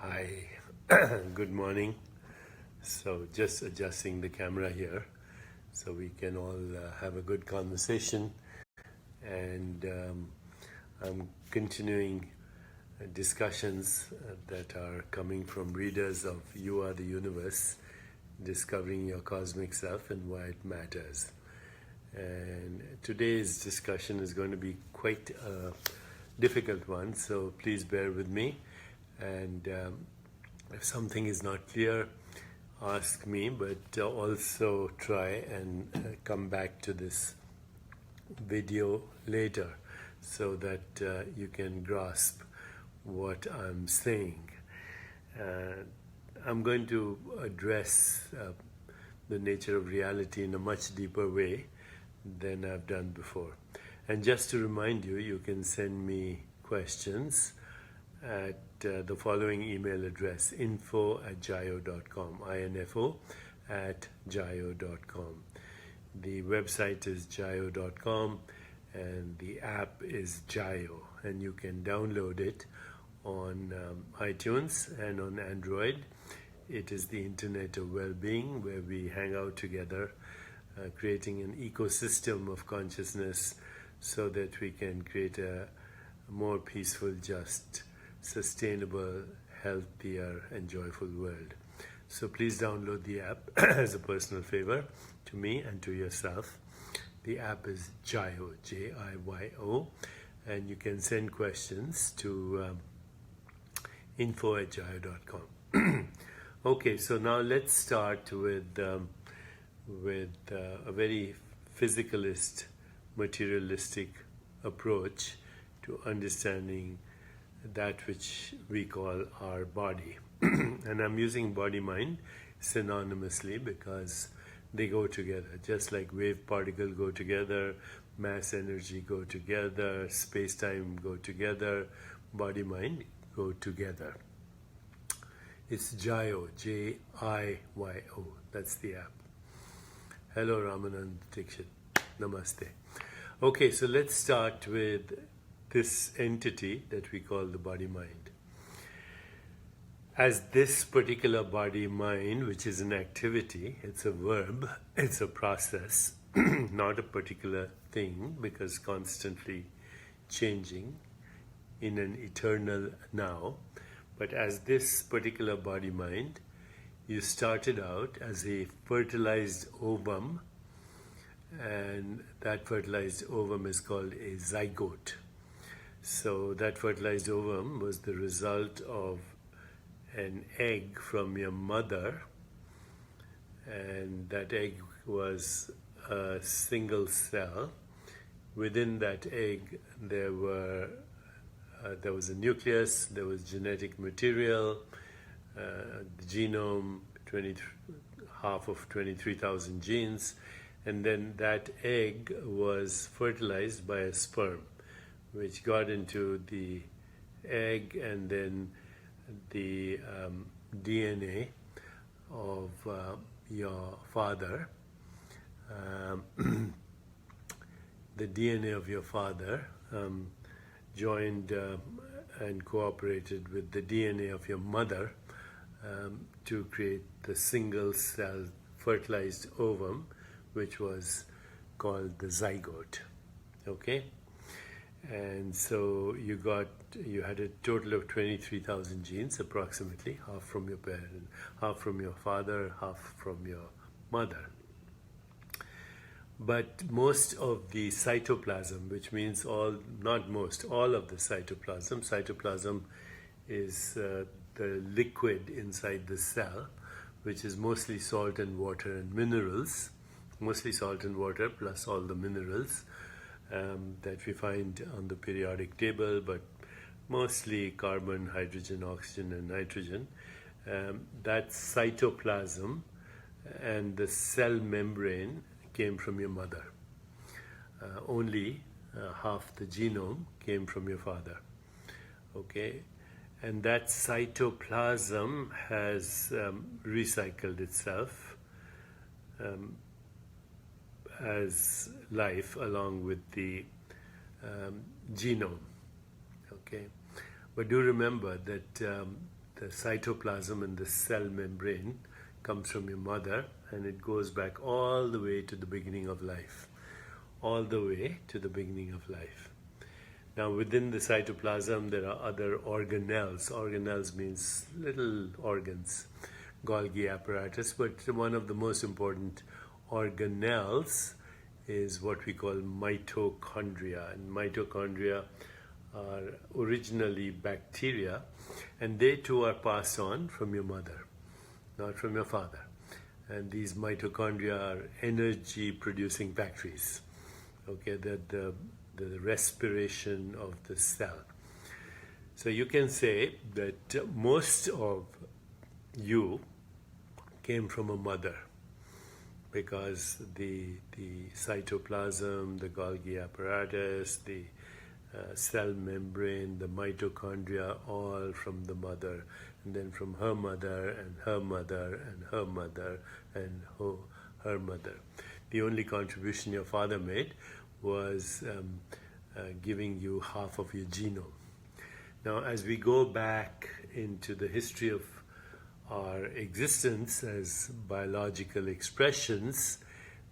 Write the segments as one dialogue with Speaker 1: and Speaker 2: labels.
Speaker 1: Hi, good morning. So, just adjusting the camera here so we can all have a good conversation. And I'm continuing discussions that are coming from readers of You Are the Universe, discovering your cosmic self and why it matters. And today's discussion is going to be quite a difficult one, so please bear with me. And if something is not clear, ask me, but also try and come back to this video later so that you can grasp what I'm saying. I'm going to address the nature of reality in a much deeper way than I've done before. And just to remind you, you can send me questions at the following email address: info@jayo.com, info@jayo.com. The website is jayo.com and the app is Jayo, and you can download it on iTunes and on Android. It is the internet of well-being where we hang out together, creating an ecosystem of consciousness so that we can create a more peaceful, just, sustainable, healthier, and joyful world. So please download the app as a personal favor to me and to yourself. The app is Jayo, J-I-Y-O, and you can send questions to info@jayo.com. Okay, so now let's start with a very physicalist, materialistic approach to understanding that which we call our body. And I'm using body-mind synonymously because they go together, just like wave particle go together, mass energy go together, space-time go together, body-mind go together. It's Jayo, J-I-Y-O. That's the app. Hello, Ramanand Dixit. Namaste. Okay, so let's start with this entity that we call the body-mind. As this particular body-mind, which is an activity, it's a verb, it's a process, not a particular thing, because constantly changing in an eternal now. But as this particular body-mind, you started out as a fertilized ovum, and that fertilized ovum is called a zygote. So that fertilized ovum was the result of an egg from your mother, and that egg was a single cell. Within that egg there was a nucleus, there was genetic material, the genome, half of 23,000 genes, and then that egg was fertilized by a sperm, which got into the egg, and then the DNA of your father, the DNA of your father joined and cooperated with the DNA of your mother to create the single cell fertilized ovum, which was called the zygote. Okay? And so you had a total of 23,000 genes, approximately, half from your parent, half from your father, half from your mother. But most of the cytoplasm, which means all of the cytoplasm is the liquid inside the cell, which is mostly salt and water and minerals, mostly salt and water plus all the minerals that we find on the periodic table, but mostly carbon, hydrogen, oxygen, and nitrogen. That cytoplasm and the cell membrane came from your mother. Only half the genome came from your father. Okay? And that cytoplasm has recycled itself as life along with the genome. Okay, but do remember that the cytoplasm and the cell membrane comes from your mother, and it goes back all the way to the beginning of life. All the way to the beginning of life. Now, within the cytoplasm, there are other organelles. Organelles means little organs, Golgi apparatus, but one of the most important organelles is what we call mitochondria. And mitochondria are originally bacteria, and they too are passed on from your mother, not from your father. And these mitochondria are energy producing factories. Okay, the respiration of the cell. So you can say that most of you came from a mother, because the cytoplasm, the Golgi apparatus, the cell membrane, the mitochondria, all from the mother, and then from her mother and her mother and her mother and her mother. The only contribution your father made was giving you half of your genome. Now, as we go back into the history of our existence as biological expressions,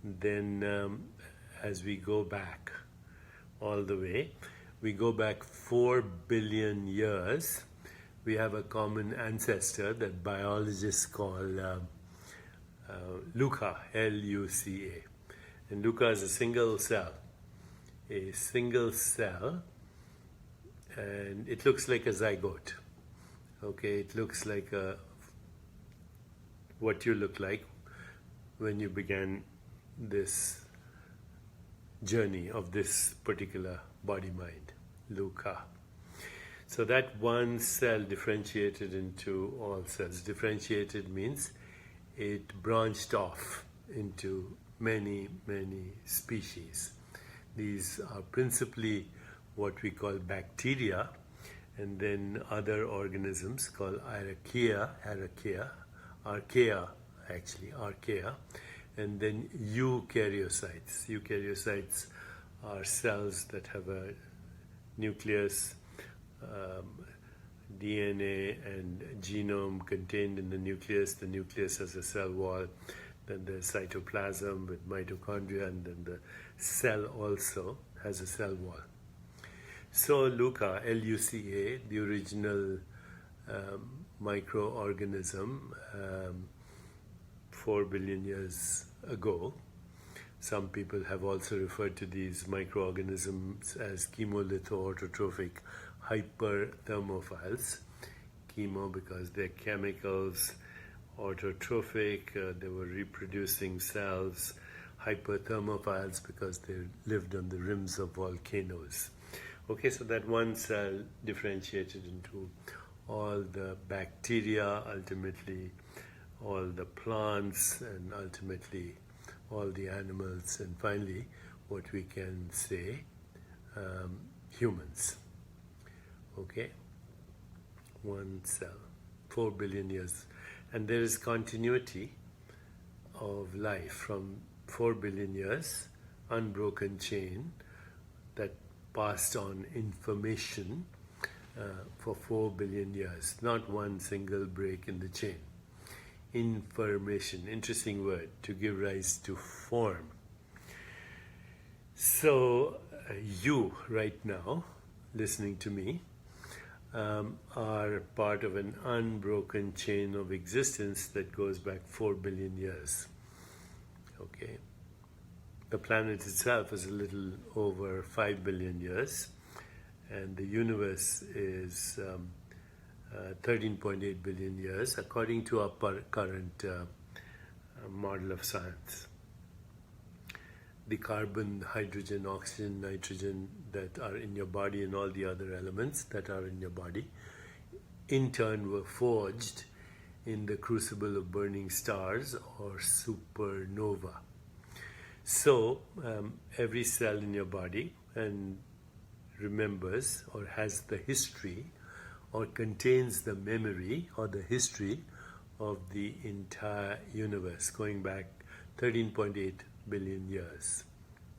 Speaker 1: then as we go back all the way, we go back 4 billion years. We have a common ancestor that biologists call Luca, L-U-C-A. And Luca is a single cell, and it looks like a zygote. Okay, it looks like what you look like when you began this journey of this particular body-mind, Luca. So that one cell differentiated into all cells. Differentiated means it branched off into many, many species. These are principally what we call bacteria, and then other organisms called archaea, and then eukaryocytes. Eukaryocytes are cells that have a nucleus, DNA and genome contained in the nucleus. The nucleus has a cell wall, then there's cytoplasm with mitochondria, and then the cell also has a cell wall. So Luca, L-U-C-A, the original microorganism 4 billion years ago. Some people have also referred to these microorganisms as chemolitho-autotrophic hyperthermophiles. Chemo because they're chemicals, autotrophic, they were reproducing cells, hyperthermophiles because they lived on the rims of volcanoes. Okay, so that one cell differentiated into all the bacteria, ultimately all the plants, and ultimately all the animals, and finally what we can say, humans. Okay, one cell, 4 billion years. And there is continuity of life from 4 billion years, unbroken chain that passed on information for 4 billion years, not one single break in the chain. Information, interesting word, to give rise to form. So you right now, listening to me, are part of an unbroken chain of existence that goes back 4 billion years. Okay. The planet itself is a little over 5 billion years, and the universe is 13.8 billion years, according to our current model of science. The carbon, hydrogen, oxygen, nitrogen that are in your body, and all the other elements that are in your body, in turn were forged in the crucible of burning stars or supernova. So every cell in your body and remembers or has the history or contains the memory or the history of the entire universe going back 13.8 billion years.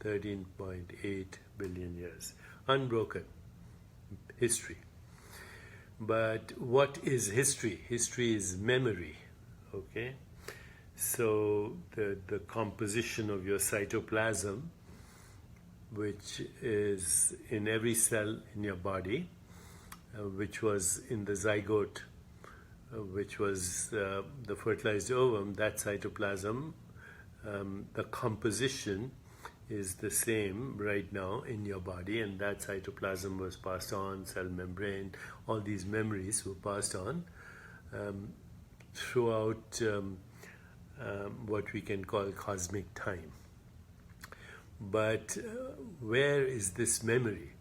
Speaker 1: 13.8 billion years. Unbroken history. But what is history? History is memory, okay? So the composition of your cytoplasm, which is in every cell in your body, which was in the zygote, which was the fertilized ovum, that cytoplasm, the composition is the same right now in your body, and that cytoplasm was passed on, cell membrane, all these memories were passed on throughout what we can call cosmic time. But where is this memory?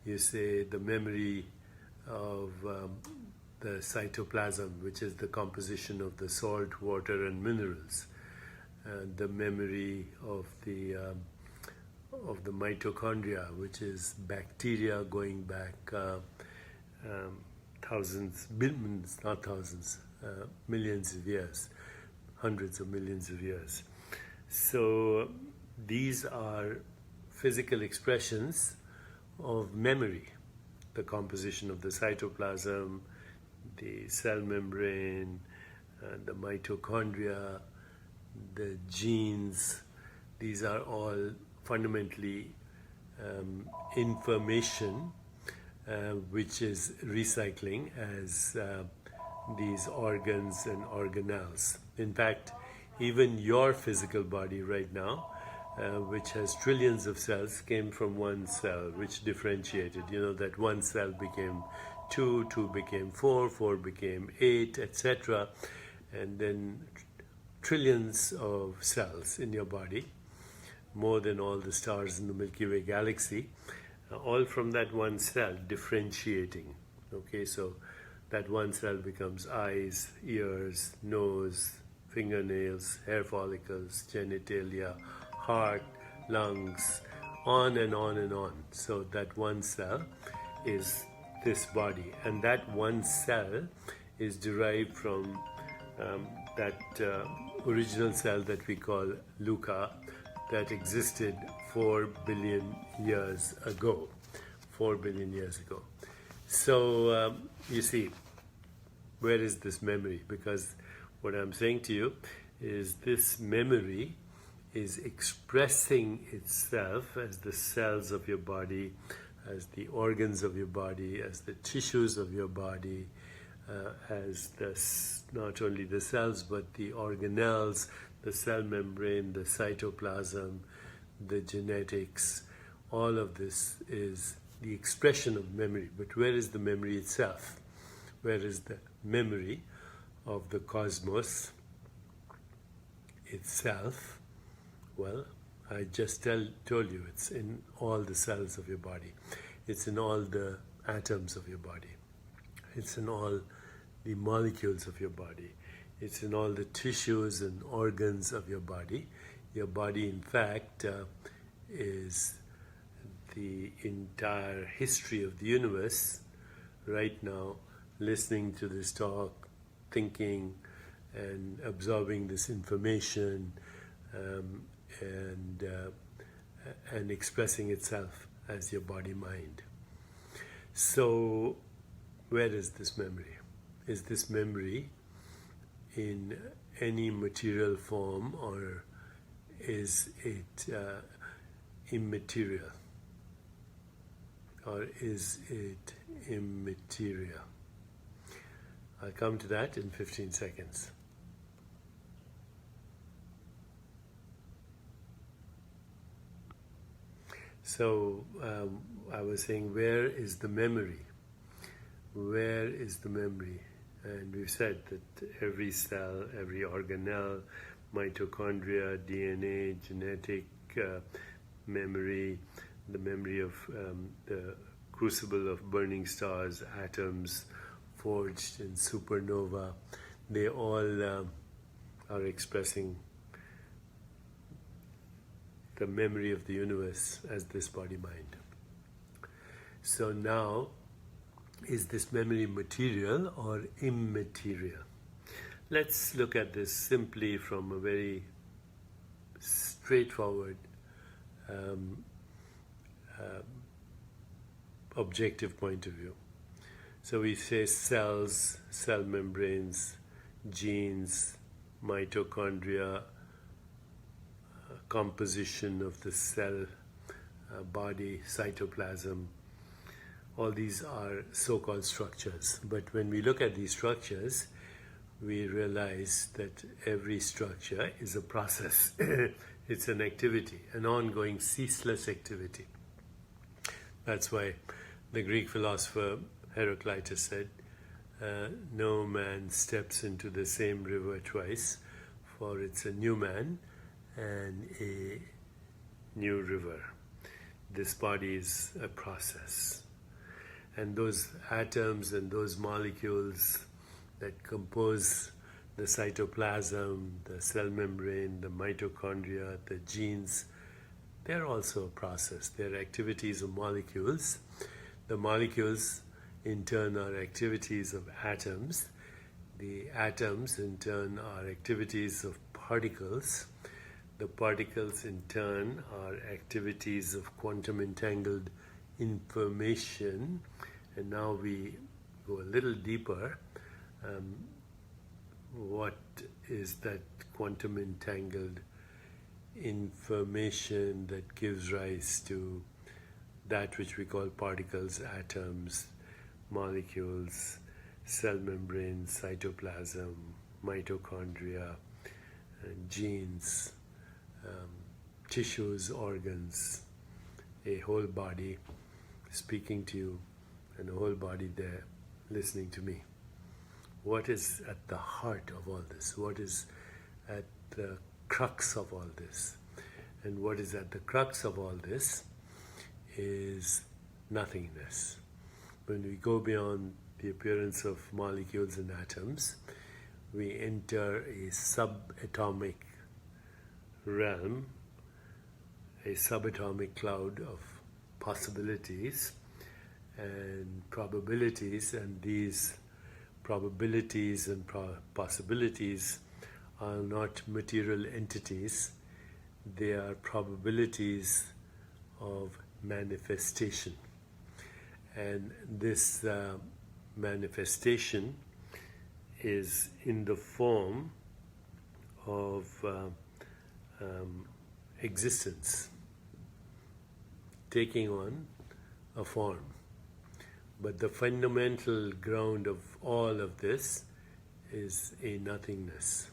Speaker 1: You say the memory of the cytoplasm, which is the composition of the salt, water, and minerals. The memory of the mitochondria, which is bacteria going back thousands, billions, not thousands, millions of years, hundreds of millions of years. So these are physical expressions of memory, the composition of the cytoplasm, the cell membrane, the mitochondria, the genes. These are all fundamentally information which is recycling as these organs and organelles. In fact, even your physical body right now, which has trillions of cells, came from one cell which differentiated. You know that one cell became two, two became four, four became eight, etc. And then trillions of cells in your body, more than all the stars in the Milky Way galaxy, all from that one cell differentiating. Okay, so that one cell becomes eyes, ears, nose, fingernails, hair follicles, genitalia, heart, lungs, on and on and on. So that one cell is this body, and that one cell is derived from that original cell that we call Luca, that existed 4 billion years ago. 4 billion years ago. So you see, where is this memory? Because what I'm saying to you is this memory is expressing itself as the cells of your body, as the organs of your body, as the tissues of your body, as not only the cells but the organelles, the cell membrane, the cytoplasm, the genetics. All of this is the expression of memory. But where is the memory itself? Where is the memory of the cosmos itself? Well, I just told you it's in all the cells of your body. It's in all the atoms of your body. It's in all the molecules of your body. It's in all the tissues and organs of your body. Your body, in fact, is the entire history of the universe right now, listening to this talk, thinking and absorbing this information, and expressing itself as your body-mind. So where is this memory? Is this memory in any material form, or is it immaterial? Or is it immaterial? I'll come to that in 15 seconds. So I was saying, where is the memory? Where is the memory? And we've said that every cell, every organelle, mitochondria, DNA, genetic memory, the memory of the crucible of burning stars, atoms forged in supernova, they all are expressing the memory of the universe as this body-mind. So now, is this memory material or immaterial? Let's look at this simply from a very straightforward, objective point of view. So we say cells, cell membranes, genes, mitochondria, composition of the cell body, cytoplasm. All these are so-called structures. But when we look at these structures, we realize that every structure is a process. It's an activity, an ongoing, ceaseless activity. That's why the Greek philosopher Heraclitus said, no man steps into the same river twice, for it's a new man and a new river. This body is a process. And those atoms and those molecules that compose the cytoplasm, the cell membrane, the mitochondria, the genes, they're also a process. They're activities of molecules. The molecules, in turn, are activities of atoms. The atoms, in turn, are activities of particles. The particles, in turn, are activities of quantum entangled information. And now we go a little deeper. What is that quantum entangled information that gives rise to that which we call particles, atoms, molecules, cell membranes, cytoplasm, mitochondria, genes, tissues, organs, a whole body speaking to you, and a whole body there listening to me. What is at the heart of all this? What is at the crux of all this? And what is at the crux of all this is nothingness. When we go beyond the appearance of molecules and atoms, we enter a subatomic realm, a subatomic cloud of possibilities and probabilities, and these probabilities and possibilities are not material entities. They are probabilities of manifestation. And this manifestation is in the form of existence, taking on a form. But the fundamental ground of all of this is a nothingness.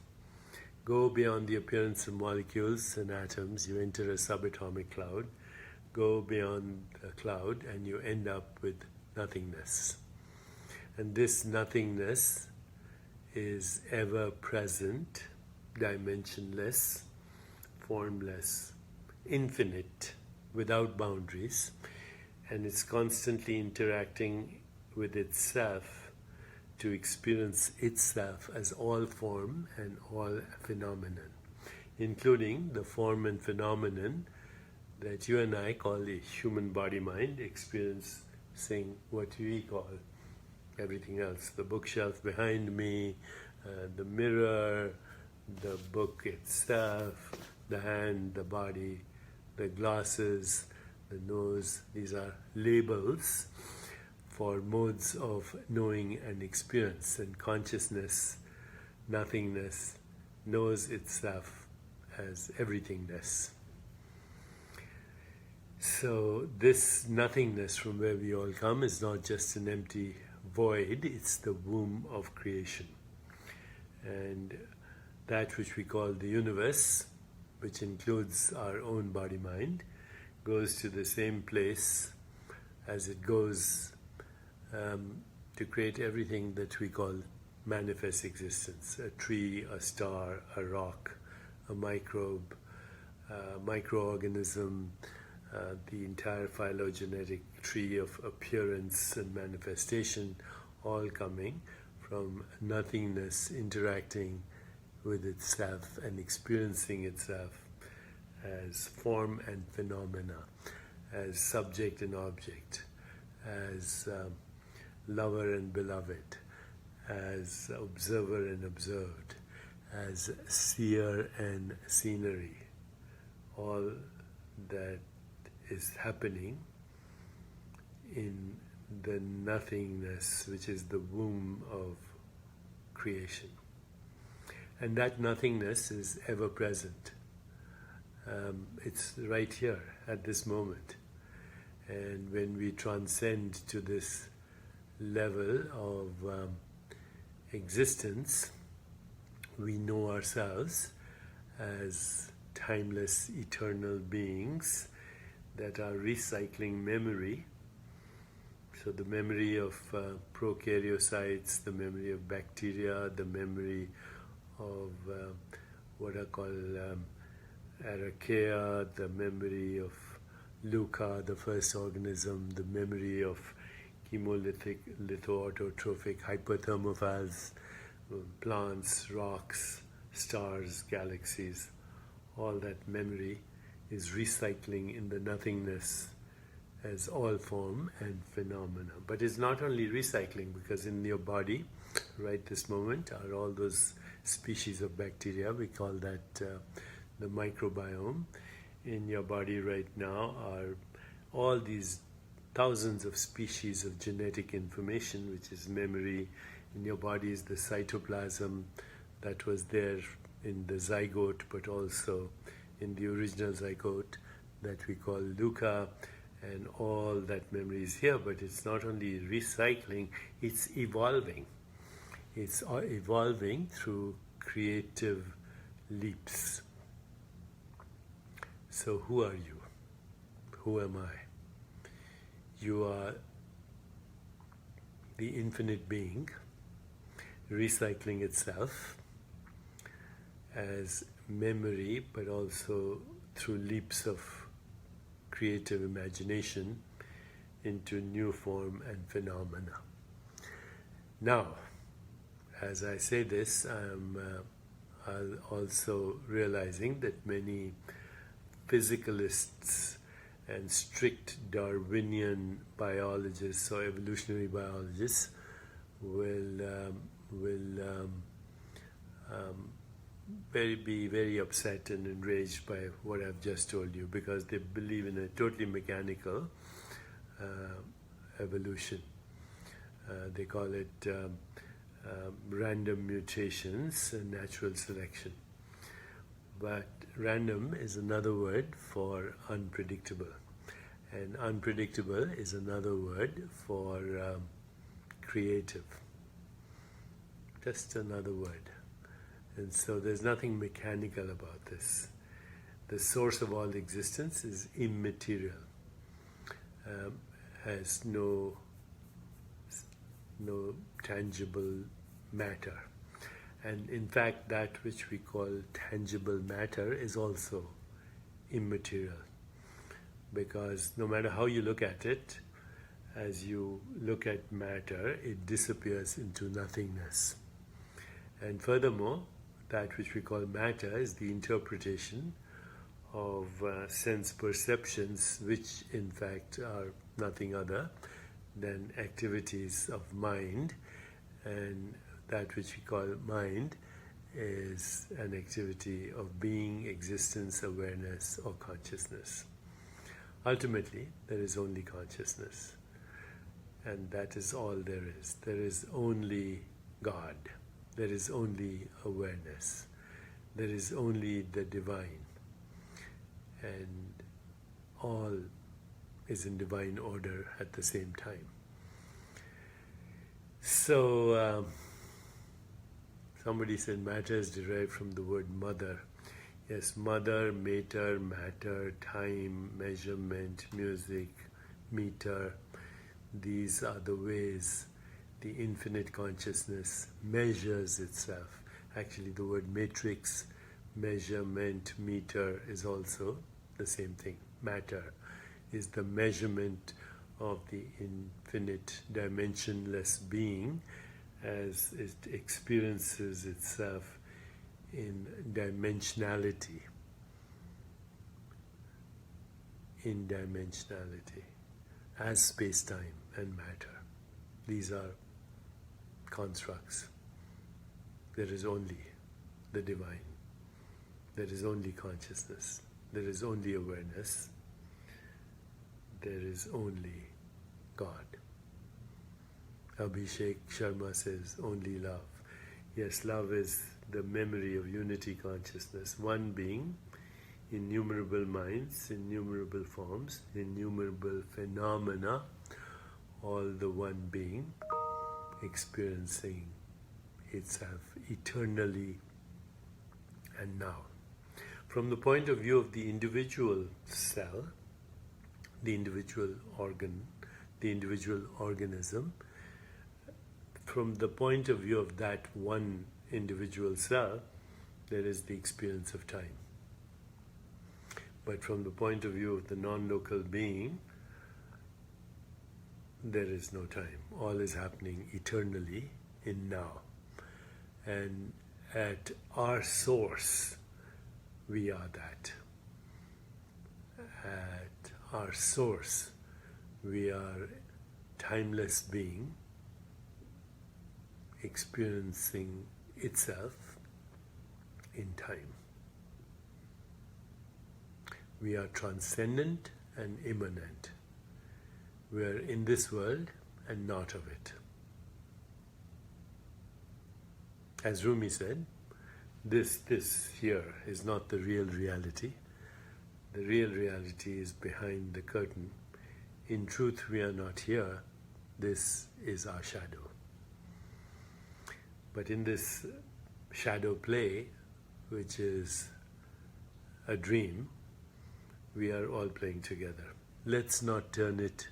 Speaker 1: Go beyond the appearance of molecules and atoms, you enter a subatomic cloud. Go beyond the cloud and you end up with nothingness. And this nothingness is ever present, dimensionless, formless, infinite, without boundaries, and it's constantly interacting with itself to experience itself as all form and all phenomenon, including the form and phenomenon that you and I call the human body-mind, experiencing what we call everything else. The bookshelf behind me, the mirror, the book itself, the hand, the body, the glasses, the nose. These are labels for modes of knowing and experience. And consciousness, nothingness, knows itself as everythingness. So this nothingness from where we all come is not just an empty void, it's the womb of creation. And that which we call the universe, which includes our own body-mind, goes to the same place as it goes to create everything that we call manifest existence. A tree, a star, a rock, a microbe, microorganism, the entire phylogenetic tree of appearance and manifestation, all coming from nothingness interacting with itself and experiencing itself as form and phenomena, as subject and object, as lover and beloved, as observer and observed, as seer and scenery. All that is happening in the nothingness, which is the womb of creation. And that nothingness is ever present. It's right here at this moment. And when we transcend to this level of existence, we know ourselves as timeless, eternal beings that are recycling memory. So the memory of prokaryocytes, the memory of bacteria, the memory of what are called archaea, the memory of Luca, the first organism, the memory of chemolytic, lithoautotrophic, hyperthermophiles, plants, rocks, stars, galaxies. All that memory is recycling in the nothingness as all form and phenomena. But it's not only recycling, because in your body, right this moment, are all those species of bacteria. We call that the microbiome. In your body right now are all these thousands of species of genetic information, which is memory. In your body is the cytoplasm that was there in the zygote, but also in the original zygote that we call Luca, and all that memory is here. But it's not only recycling, it's evolving. It's evolving through creative leaps. So who are you? Who am I? You are the infinite being recycling itself as memory, but also through leaps of creative imagination into new form and phenomena. Now, as I say this, I'm also realizing that many physicalists and strict Darwinian biologists or evolutionary biologists will be very upset and enraged by what I've just told you, because they believe in a totally mechanical evolution. They call it random mutations and natural selection. But random is another word for unpredictable. And unpredictable is another word for creative. Just another word. And so there's nothing mechanical about this. The source of all existence is immaterial, has no tangible matter. And in fact, that which we call tangible matter is also immaterial. Because no matter how you look at it, as you look at matter, it disappears into nothingness. And furthermore, that which we call matter is the interpretation of sense perceptions, which in fact are nothing other than activities of mind. And that which we call mind is an activity of being, existence, awareness, or consciousness. Ultimately, there is only consciousness. And that is all there is. There is only God. There is only awareness. There is only the divine. And all is in divine order at the same time. So, somebody said matter is derived from the word mother. Yes, mother, mater, matter, time, measurement, music, meter. These are the ways the infinite consciousness measures itself. Actually, the word matrix, measurement, meter is also the same thing. Matter is the measurement of the infinite dimensionless being as it experiences itself in dimensionality. In dimensionality, as space-time and matter. These are constructs. There is only the divine. There is only consciousness. There is only awareness. There is only God. Abhishek Sharma says, only love. Yes, love is the memory of unity consciousness, one being, innumerable minds, innumerable forms, innumerable phenomena, all the one being experiencing itself eternally and now. From the point of view of the individual cell, the individual organ, the individual organism, from the point of view of that one individual cell, there is the experience of time. But from the point of view of the non-local being, there is no time. All is happening eternally in now. And at our source, we are that. At our source, we are timeless being experiencing itself in time. We are transcendent and immanent. We are in this world and not of it. As Rumi said, this here is not the real reality. The real reality is behind the curtain. In truth, we are not here. This is our shadow. But in this shadow play, which is a dream, we are all playing together. Let's not turn it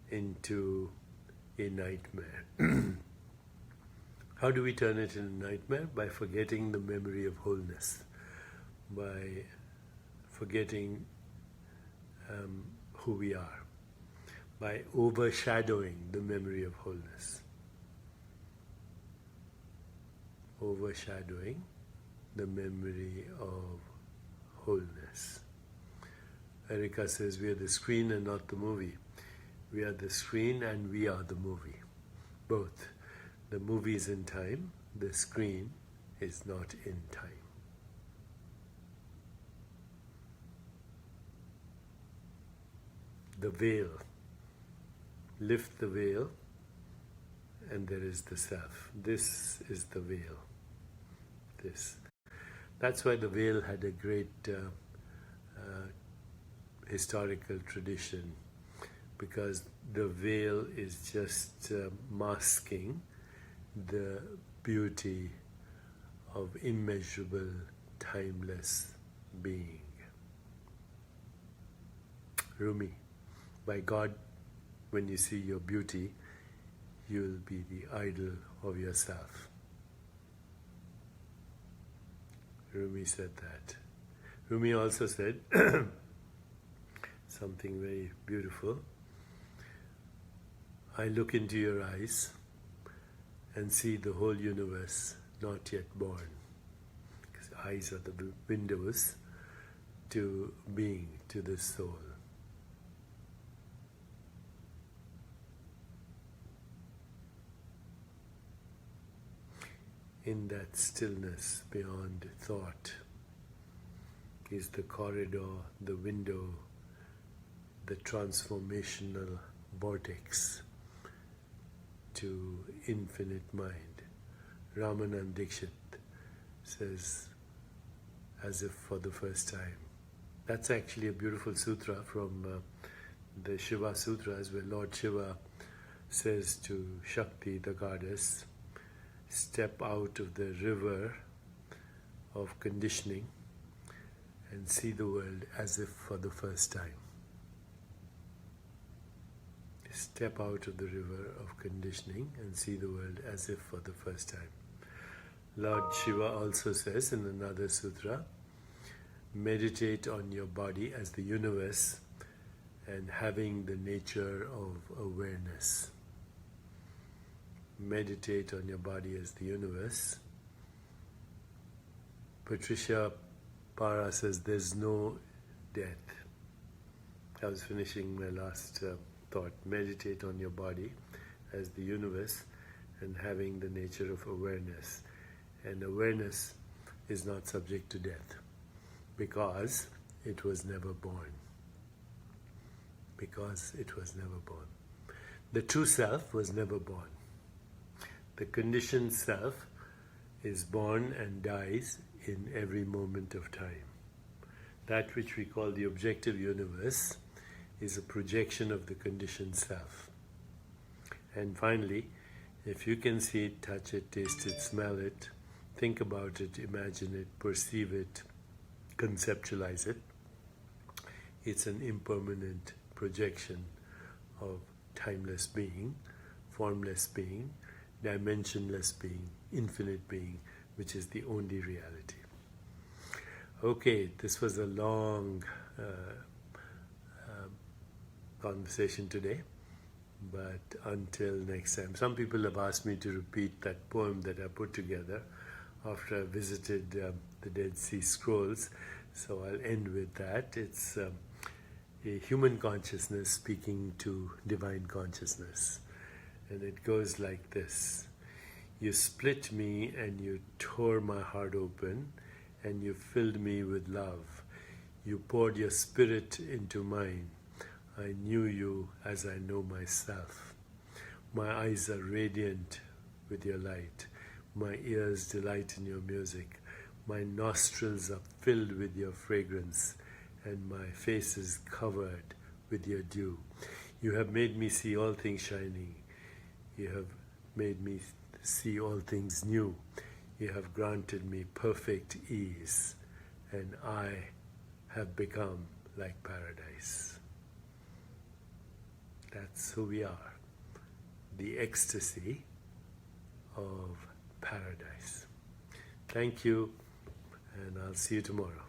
Speaker 1: into a nightmare. How do we turn it into a nightmare? By forgetting the memory of wholeness, by forgetting who we are, by overshadowing the memory of wholeness. Overshadowing the memory of wholeness. Erika says we are the screen and not the movie. We are the screen and we are the movie. Both. The movie is in time, the screen is not in time. The veil. Lift the veil and there is the self. This is the veil. This. That's why the veil had a great historical tradition, because the veil is just masking the beauty of immeasurable, timeless being. Rumi, by God, when you see your beauty, you'll be the idol of yourself. Rumi said that. Rumi also said something very beautiful. I look into your eyes and see the whole universe not yet born. Because eyes are the windows to being, to the soul. In that stillness beyond thought is the corridor, the window, the transformational vortex to infinite mind. Ramanand Dixit says, as if for the first time. That's actually a beautiful sutra from the Shiva Sutras, where Lord Shiva says to Shakti, the goddess, step out of the river of conditioning and see the world as if for the first time. Step out of the river of conditioning and see the world as if for the first time. Lord Shiva also says in another sutra, meditate on your body as the universe and having the nature of awareness. Meditate on your body as the universe. Patricia Para says there's no death. I was finishing my last thought. Meditate on your body as the universe and having the nature of awareness. And awareness is not subject to death because it was never born. Because it was never born. The true self was never born. The conditioned self is born and dies in every moment of time. That which we call the objective universe is a projection of the conditioned self. And finally, if you can see it, touch it, taste it, smell it, think about it, imagine it, perceive it, conceptualize it, it's an impermanent projection of timeless being, formless being, dimensionless being, infinite being, which is the only reality. Okay, this was a long conversation today, but until next time. Some people have asked me to repeat that poem that I put together after I visited the Dead Sea Scrolls, so I'll end with that. It's a human consciousness speaking to divine consciousness, and it goes like this. You split me and you tore my heart open, and you filled me with love. You poured your spirit into mine. I knew you as I know myself. My eyes are radiant with your light. My ears delight in your music. My nostrils are filled with your fragrance, and my face is covered with your dew. You have made me see all things shining. You have made me see all things new. You have granted me perfect ease, and I have become like paradise. That's who we are, the ecstasy of paradise. Thank you, and I'll see you tomorrow.